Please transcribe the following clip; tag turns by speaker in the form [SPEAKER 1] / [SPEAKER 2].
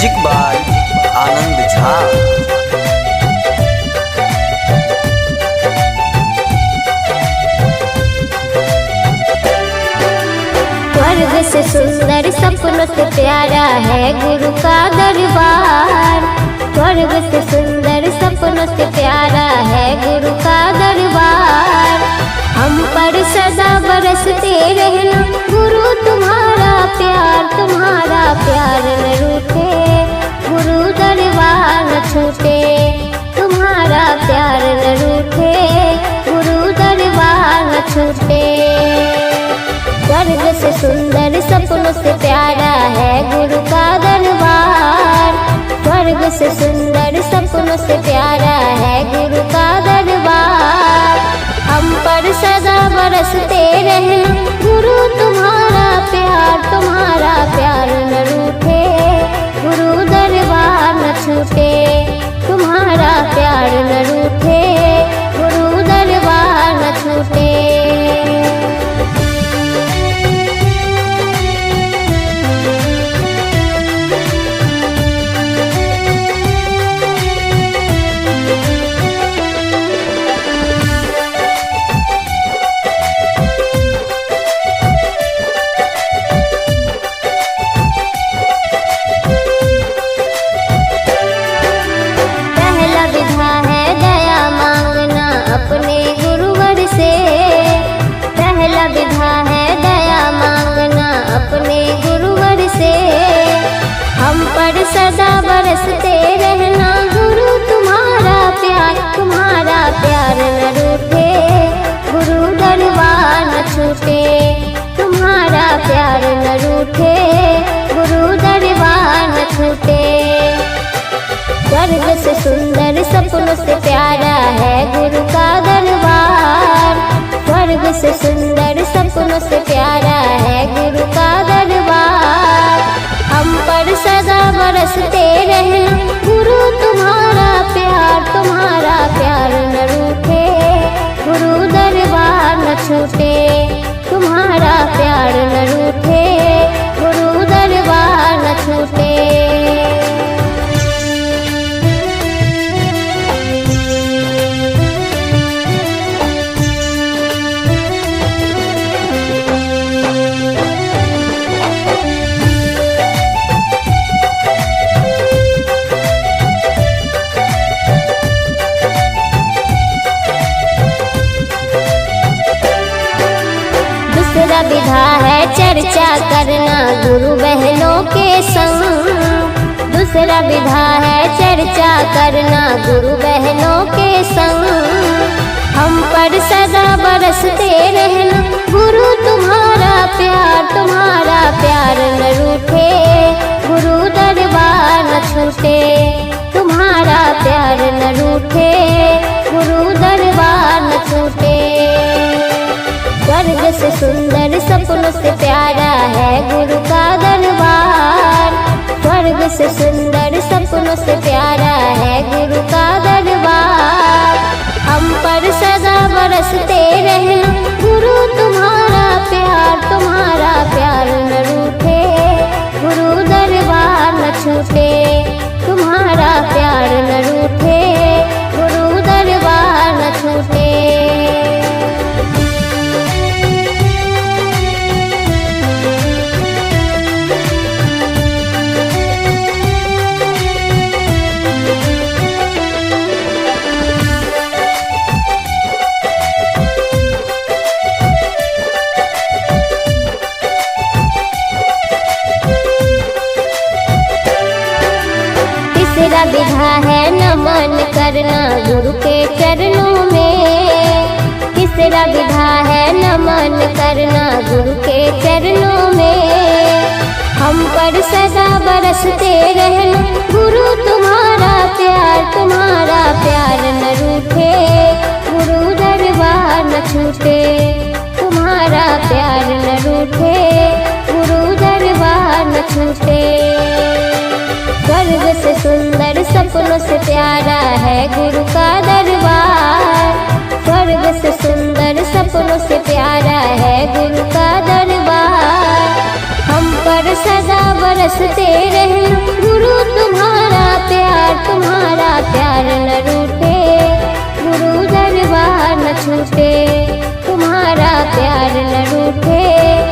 [SPEAKER 1] Music by आनंद झा।
[SPEAKER 2] स्वर्ग से सुंदर सपनों से प्यारा है गुरु का दरबार। स्वर्ग से सुंदर सपनों से प्यारा है गुरु का दरबार। हम पर सदा बरसते रहना गुरु तुम्हारा प्यार न रूठे, गुरु दरबार न छूटे। तुम्हारा प्यार न रूठे, गुरु दरबार न छूटे। स्वर्ग से सुंदर सपनों से प्यारा है गुरु का दरबार। स्वर्ग से सुंदर सपनों से प्यारा है गुरु का दरबार। हम पर सदा बरसते रहे गुरु तुम्हारा प्यार न रूठे, गुरु दरबार न छूटे। तुम्हारा प्यार न रूठे, गुरु दरबार न छूटे। अपने गुरुवर से पहला विधा है दया मांगना अपने गुरुवर से। हम पर सदा बरसते रहना गुरु तुम्हारा प्यार न रूठे, गुरु दरबार न छूटे। तुम्हारा प्यार न रूठे, गुरु दरबार न छूटे। स्वर्ग से सुंदर सपनों से प्यारा है गुरु का दरबार। स्वर्ग से सुंदर सपनों से प्यारा है गुरु का दरबार। हम पर सदा बरसते रहे गुरु तुम्हारा प्यार न रूठे, गुरु दरबार न छूटे। तुम्हारा प्यार न रूठे, गुरु दरबार न छूटे। दूसरा विधा है चर्चा करना गुरु बहनों के संग। दूसरा विधा है चर्चा करना गुरु बहनों के संग। हम पर सदा बरसते रहना गुरु तुम्हारा प्यार न रूठे, गुरु दरबार न छूटे। तुम्हारा प्यार न रूठे, गुरु दरबार न छूटे। स्वर्ग से सुंदर सपनों से प्यारा है गुरु का दरबार। स्वर्ग से सुंदर सपनों से प्यारा है गुरु का दरबार। हम पर सदा बरसते रहे गुरु तुम्हारा प्यार न रूठे, गुरु दरबार न छूटे। तुम्हारा प्यार न रूठे, गुरु दरबार न छूटे। तीसरा विधा है नमन करना गुरु के चरणों में। तीसरा विधा है नमन करना गुरु के चरणों में। हम पर सदा बरसते रहना गुरु तुम्हारा प्यार न रूठे, गुरु दरबार न छूटे। तुम्हारा प्यार न रूठे, गुरु दरबार न छूटे। स्वर्ग से सुंदर सपनों से प्यारा है गुरु का दरबार। स्वर्ग से सुंदर सपनों से प्यारा है गुरु का दरबार। हम पर सदा बरसते रहना, गुरु तुम्हारा प्यार न रूठे, गुरु दरबार न छूटे, तुम्हारा प्यार न रूठे।